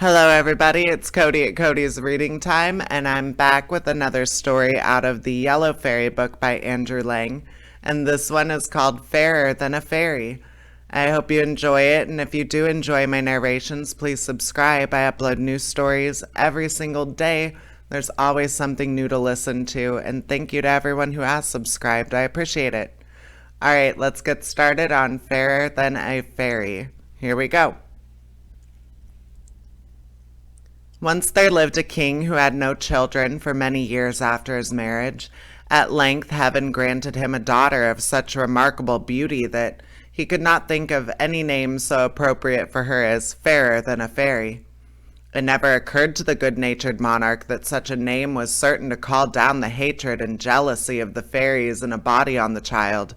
Hello, everybody. It's Cody at Cody's Reading Time, and I'm back with another story out of the Yellow Fairy book by Andrew Lang. And this one is called Fairer Than a Fairy. I hope you enjoy it, and if you do enjoy my narrations, please subscribe. I upload new stories every single day. There's always something new to listen to, and thank you to everyone who has subscribed. I appreciate it. All right, let's get started on Fairer Than a Fairy. Here we go. Once there lived a king who had no children for many years after his marriage. At length heaven granted him a daughter of such remarkable beauty that he could not think of any name so appropriate for her as Fairer Than a Fairy. It never occurred to the good-natured monarch that such a name was certain to call down the hatred and jealousy of the fairies in a body on the child,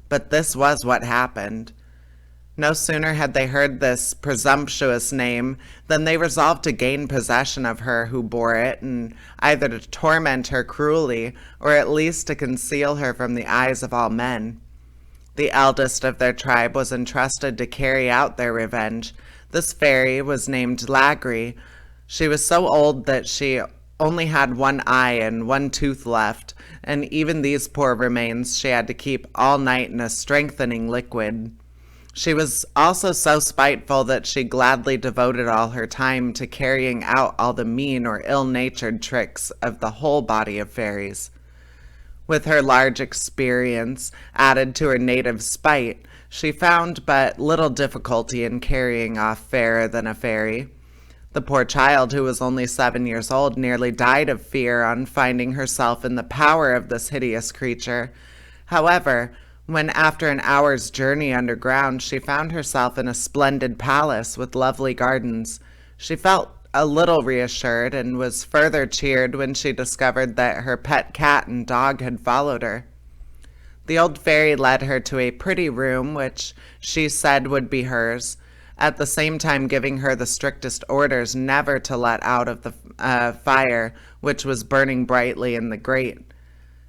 but this was what happened. No sooner had they heard this presumptuous name than they resolved to gain possession of her who bore it, and either to torment her cruelly, or at least to conceal her from the eyes of all men. The eldest of their tribe was entrusted to carry out their revenge. This fairy was named Lagri. She was so old that she only had one eye and one tooth left, and even these poor remains she had to keep all night in a strengthening liquid. She was also so spiteful that she gladly devoted all her time to carrying out all the mean or ill-natured tricks of the whole body of fairies. With her large experience added to her native spite, she found but little difficulty in carrying off Fairer Than a Fairy. The poor child, who was only 7 years old, nearly died of fear on finding herself in the power of this hideous creature. However, when after an hour's journey underground she found herself in a splendid palace with lovely gardens, she felt a little reassured and was further cheered when she discovered that her pet cat and dog had followed her. The old fairy led her to a pretty room which she said would be hers, at the same time giving her the strictest orders never to let out of the fire which was burning brightly in the grate.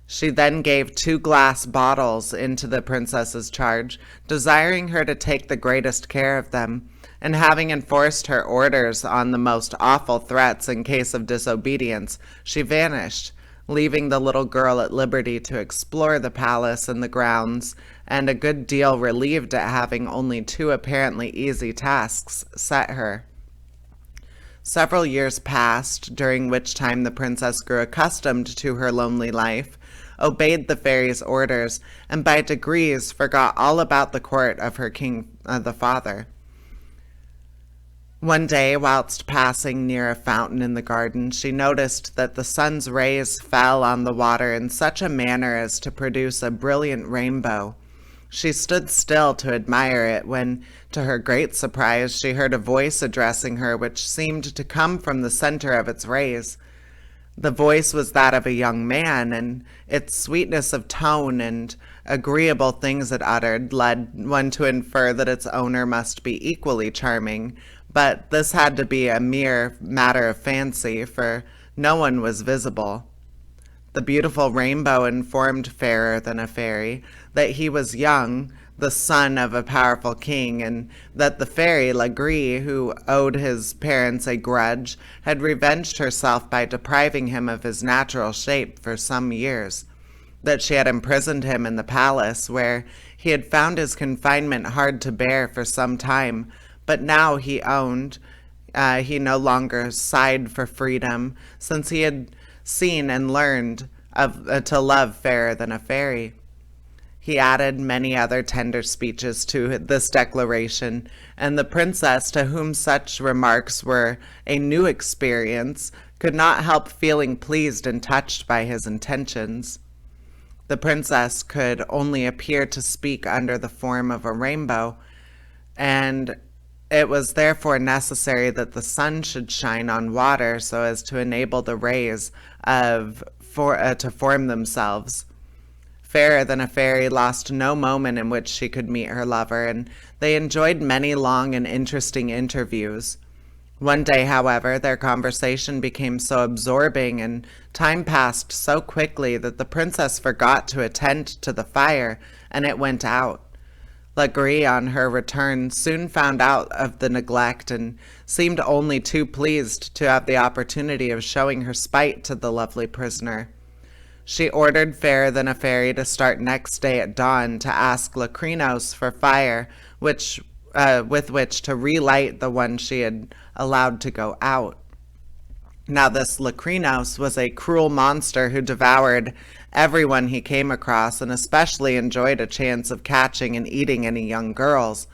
She then gave 2 glass bottles into the princess's charge, desiring her to take the greatest care of them, and having enforced her orders on the most awful threats in case of disobedience, she vanished, leaving the little girl at liberty to explore the palace and the grounds, and a good deal relieved at having only 2 apparently easy tasks set her. Several years passed, during which time the princess grew accustomed to her lonely life, obeyed the fairy's orders, and by degrees forgot all about the court of her king, the father. One day, whilst passing near a fountain in the garden, she noticed that the sun's rays fell on the water in such a manner as to produce a brilliant rainbow. She stood still to admire it when, to her great surprise, she heard a voice addressing her which seemed to come from the center of its rays. The voice was that of a young man, and its sweetness of tone and agreeable things it uttered led one to infer that its owner must be equally charming, but this had to be a mere matter of fancy, for no one was visible. The beautiful rainbow informed Fairer Than a Fairy that he was young, the son of a powerful king, and that the fairy Lagree, who owed his parents a grudge, had revenged herself by depriving him of his natural shape for some years, that she had imprisoned him in the palace, where he had found his confinement hard to bear for some time, but now he owned he no longer sighed for freedom, since he had seen and learned to love Fairer Than a Fairy. He added many other tender speeches to this declaration, and the princess, to whom such remarks were a new experience, could not help feeling pleased and touched by his intentions. The princess could only appear to speak under the form of a rainbow, and it was therefore necessary that the sun should shine on water so as to enable the rays to form themselves. Fairer Than a Fairy lost no moment in which she could meet her lover, and they enjoyed many long and interesting interviews. One day, however, their conversation became so absorbing and time passed so quickly that the princess forgot to attend to the fire, and it went out. Legree, on her return, soon found out of the neglect and seemed only too pleased to have the opportunity of showing her spite to the lovely prisoner. She ordered Fairer than a Fairy to start next day at dawn to ask Locrinos for fire, with which to relight the one she had allowed to go out. Now this Locrinos was a cruel monster who devoured everyone he came across, and especially enjoyed a chance of catching and eating any young girls.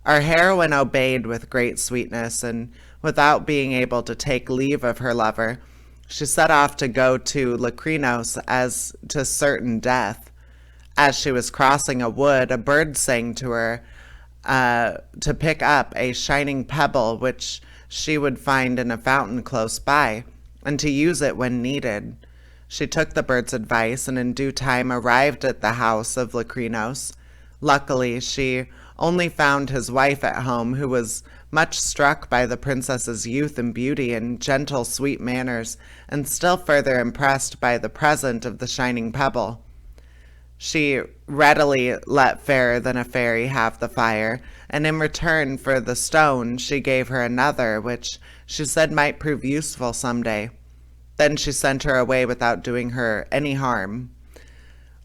Our heroine obeyed with great sweetness, and without being able to take leave of her lover, she set off to go to Locrinos as to certain death. As she was crossing a wood, a bird sang to her to pick up a shining pebble which she would find in a fountain close by, and to use it when needed. She took the bird's advice, and in due time arrived at the house of Locrinos. Luckily, she only found his wife at home, who was much struck by the princess's youth and beauty and gentle, sweet manners, and still further impressed by the present of the shining pebble. She readily let Fairer than a Fairy have the fire, and in return for the stone she gave her another, which she said might prove useful some day. Then she sent her away without doing her any harm.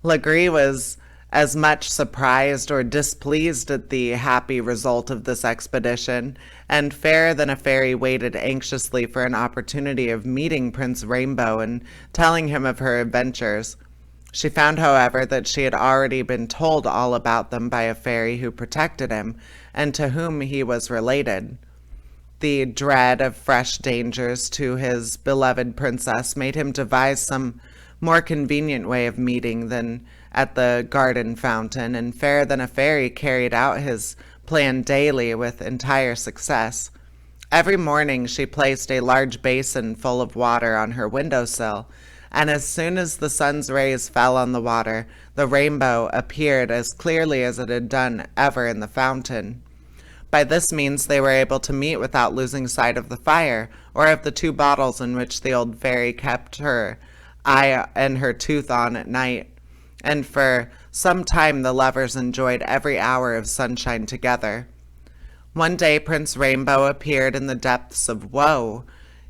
Legree was as much surprised or displeased at the happy result of this expedition, and Fairer than a Fairy waited anxiously for an opportunity of meeting Prince Rainbow and telling him of her adventures. She found, however, that she had already been told all about them by a fairy who protected him, and to whom he was related. The dread of fresh dangers to his beloved princess made him devise some more convenient way of meeting than at the garden fountain, and Fairer than a Fairy carried out his plan daily with entire success. Every morning she placed a large basin full of water on her windowsill, and as soon as the sun's rays fell on the water, the rainbow appeared as clearly as it had done ever in the fountain. By this means they were able to meet without losing sight of the fire, or of the 2 bottles in which the old fairy kept her eye and her tooth on at night, and for some time the lovers enjoyed every hour of sunshine together. One day Prince Rainbow appeared in the depths of woe.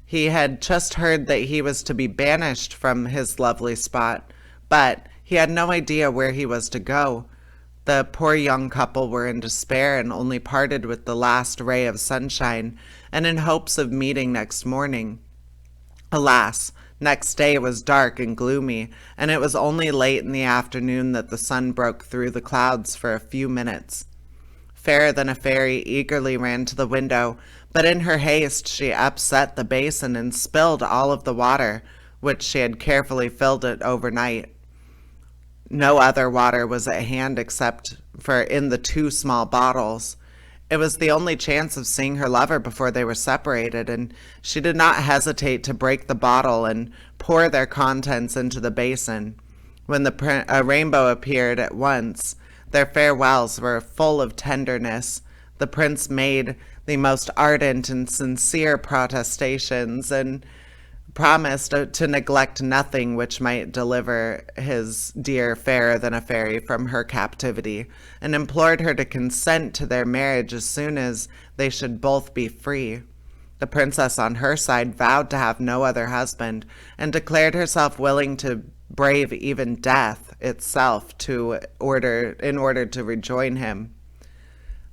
He had just heard that he was to be banished from his lovely spot, but he had no idea where he was to go. The poor young couple were in despair and only parted with the last ray of sunshine, and in hopes of meeting next morning. Alas, next day was dark and gloomy, and it was only late in the afternoon that the sun broke through the clouds for a few minutes. Fairer than a Fairy eagerly ran to the window, but in her haste she upset the basin and spilled all of the water, which she had carefully filled it overnight. No other water was at hand except for in the 2 small bottles. It was the only chance of seeing her lover before they were separated, and she did not hesitate to break the bottle and pour their contents into the basin. When the rainbow appeared at once, their farewells were full of tenderness. The prince made the most ardent and sincere protestations, and promised to neglect nothing which might deliver his dear Fairer than a Fairy from her captivity, and implored her to consent to their marriage as soon as they should both be free. The princess on her side vowed to have no other husband, and declared herself willing to brave even death itself in order to rejoin him.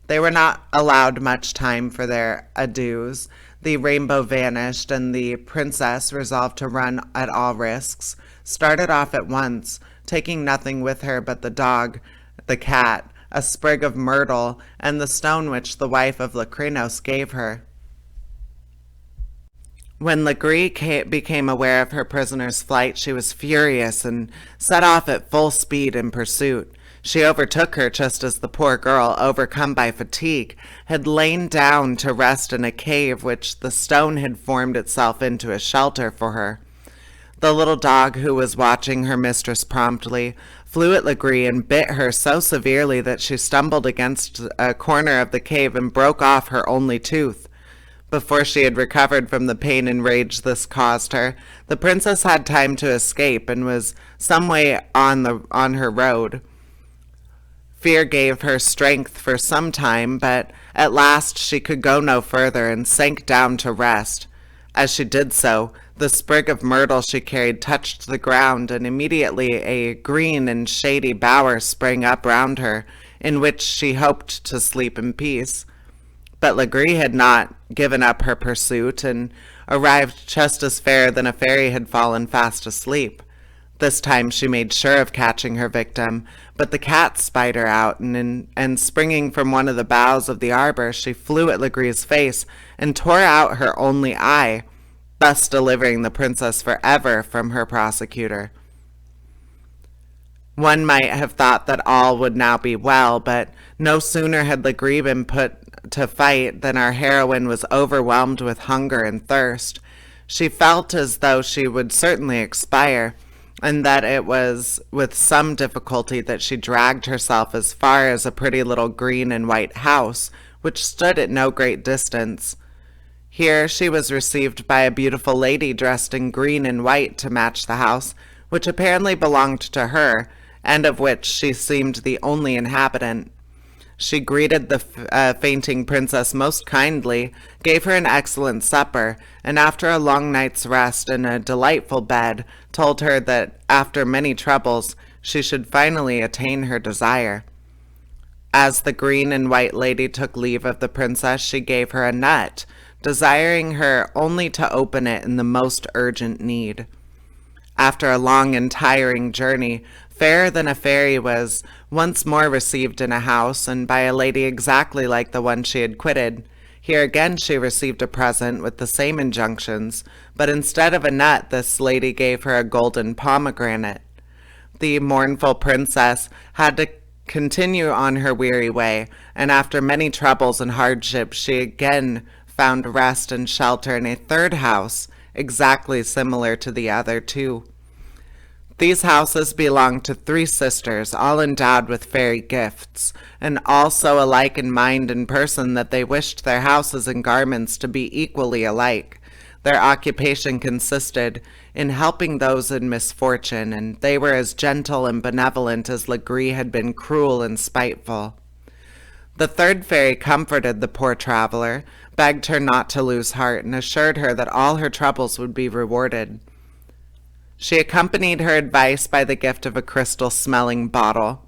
They were not allowed much time for their adieus. The rainbow vanished, and the princess, resolved to run at all risks, started off at once, taking nothing with her but the dog, the cat, a sprig of myrtle, and the stone which the wife of Locrinos gave her. When Legree became aware of her prisoner's flight, she was furious and set off at full speed in pursuit. She overtook her just as the poor girl, overcome by fatigue, had lain down to rest in a cave which the stone had formed itself into a shelter for her. The little dog, who was watching her mistress promptly, flew at Legree and bit her so severely that she stumbled against a corner of the cave and broke off her only tooth. Before she had recovered from the pain and rage this caused her, the princess had time to escape and was some way on her road. Fear gave her strength for some time, but at last she could go no further and sank down to rest. As she did so, the sprig of myrtle she carried touched the ground, and immediately a green and shady bower sprang up round her, in which she hoped to sleep in peace. But Legree had not given up her pursuit, and arrived just as Fairer than a Fairy had fallen fast asleep. This time she made sure of catching her victim, but the cat spied her out, and springing from one of the boughs of the arbor, she flew at Legree's face and tore out her only eye, thus delivering the princess forever from her persecutor. One might have thought that all would now be well, but no sooner had Legree been put to fight than our heroine was overwhelmed with hunger and thirst. She felt as though she would certainly expire, and that it was with some difficulty that she dragged herself as far as a pretty little green and white house, which stood at no great distance. Here she was received by a beautiful lady dressed in green and white to match the house, which apparently belonged to her, and of which she seemed the only inhabitant. She greeted the fainting princess most kindly, gave her an excellent supper, and after a long night's rest in a delightful bed, told her that after many troubles she should finally attain her desire. As the green and white lady took leave of the princess, she gave her a nut, desiring her only to open it in the most urgent need. After a long and tiring journey, Fairer than a Fairy was once more received in a house, and by a lady exactly like the one she had quitted. Here again she received a present with the same injunctions, but instead of a nut, this lady gave her a golden pomegranate. The mournful princess had to continue on her weary way, and after many troubles and hardships, she again found rest and shelter in a third house, exactly similar to the other two. These houses belonged to three sisters, all endowed with fairy gifts, and all so alike in mind and person that they wished their houses and garments to be equally alike. Their occupation consisted in helping those in misfortune, and they were as gentle and benevolent as Legree had been cruel and spiteful. The third fairy comforted the poor traveler, begged her not to lose heart, and assured her that all her troubles would be rewarded. She accompanied her advice by the gift of a crystal-smelling bottle,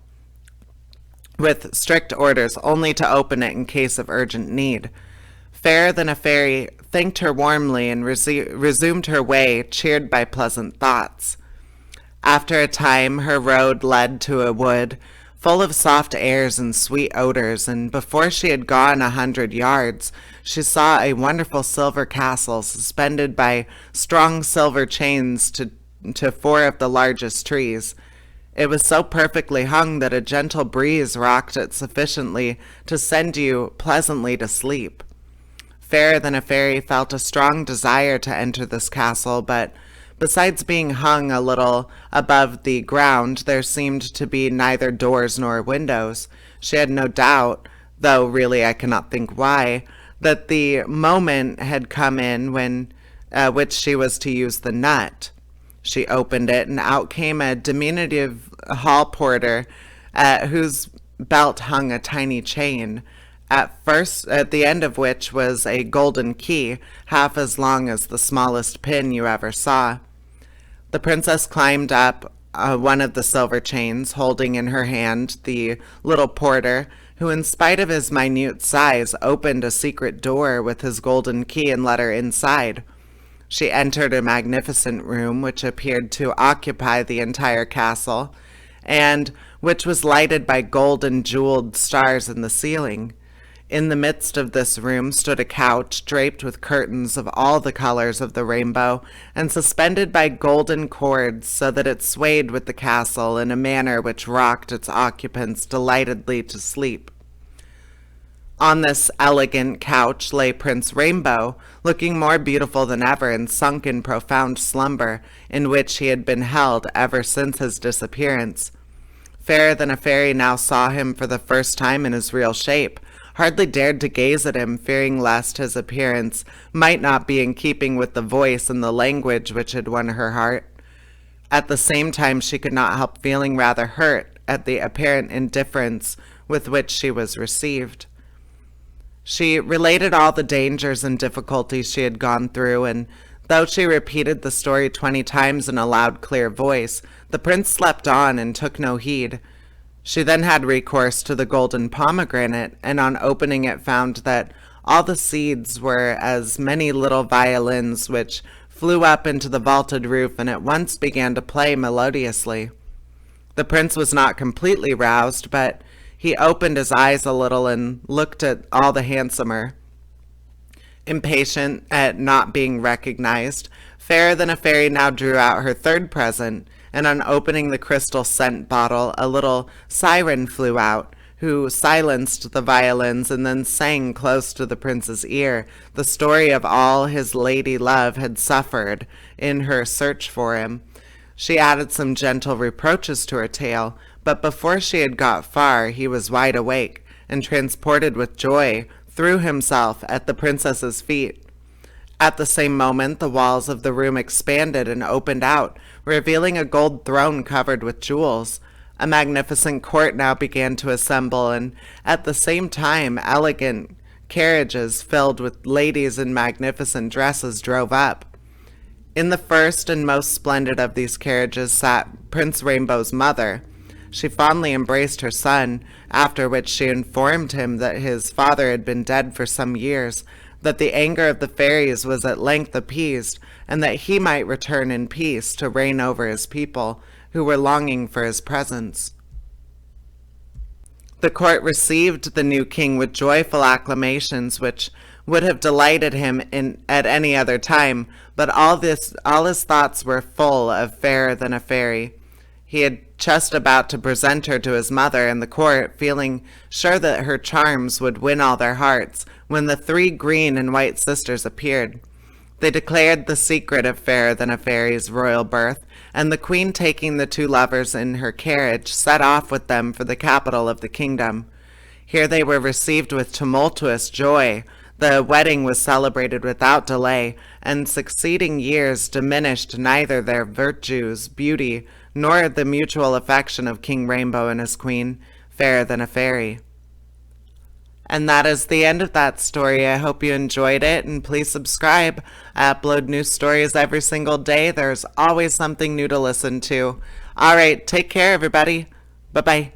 with strict orders only to open it in case of urgent need. Fairer than a Fairy thanked her warmly and resumed her way, cheered by pleasant thoughts. After a time, her road led to a wood, full of soft airs and sweet odors, and before she had gone 100 yards, she saw a wonderful silver castle suspended by strong silver chains to 4 of the largest trees. It was so perfectly hung that a gentle breeze rocked it sufficiently to send you pleasantly to sleep. Fairer than a Fairy felt a strong desire to enter this castle, but besides being hung a little above the ground, there seemed to be neither doors nor windows. She had no doubt, though really I cannot think why, that the moment had come in when which she was to use the nut. She opened it, and out came a diminutive hall porter, at whose belt hung a tiny chain, at the end of which was a golden key, half as long as the smallest pin you ever saw. The princess climbed up one of the silver chains, holding in her hand the little porter, who, in spite of his minute size, opened a secret door with his golden key and let her inside. She entered a magnificent room which appeared to occupy the entire castle, and which was lighted by gold and jeweled stars in the ceiling. In the midst of this room stood a couch draped with curtains of all the colors of the rainbow, and suspended by golden cords so that it swayed with the castle in a manner which rocked its occupants delightedly to sleep. On this elegant couch lay Prince Rainbow, looking more beautiful than ever and sunk in profound slumber, in which he had been held ever since his disappearance. Fairer than a Fairy now saw him for the first time in his real shape, hardly dared to gaze at him, fearing lest his appearance might not be in keeping with the voice and the language which had won her heart. At the same time she could not help feeling rather hurt at the apparent indifference with which she was received. She related all the dangers and difficulties she had gone through, and though she repeated the story 20 times in a loud, clear voice, the prince slept on and took no heed. She then had recourse to the golden pomegranate, and on opening it found that all the seeds were as many little violins which flew up into the vaulted roof and at once began to play melodiously. The prince was not completely roused, but he opened his eyes a little and looked at all the handsomer. Impatient at not being recognized, Fairer Than a Fairy now drew out her third present, and on opening the crystal scent bottle, a little siren flew out, who silenced the violins and then sang close to the prince's ear the story of all his lady love had suffered in her search for him. She added some gentle reproaches to her tale, but before she had got far, he was wide awake, and transported with joy, threw himself at the princess's feet. At the same moment, the walls of the room expanded and opened out, revealing a gold throne covered with jewels. A magnificent court now began to assemble, and at the same time, elegant carriages filled with ladies in magnificent dresses drove up. In the first and most splendid of these carriages sat Prince Rainbow's mother. She fondly embraced her son, after which she informed him that his father had been dead for some years, that the anger of the fairies was at length appeased, and that he might return in peace to reign over his people, who were longing for his presence. The court received the new king with joyful acclamations, which would have delighted him at any other time, but all his thoughts were full of Fairer Than a Fairy. He had just about to present her to his mother in the court, feeling sure that her charms would win all their hearts, when the 3 green and white sisters appeared. They declared the secret of Fairer Than a Fairy's royal birth, and the queen, taking the 2 lovers in her carriage, set off with them for the capital of the kingdom. Here they were received with tumultuous joy. The wedding was celebrated without delay, and succeeding years diminished neither their virtues, beauty, nor the mutual affection of King Rainbow and his queen, Fairer Than a Fairy. And that is the end of that story. I hope you enjoyed it, and please subscribe. I upload new stories every single day. There's always something new to listen to. All right, take care, everybody. Bye-bye.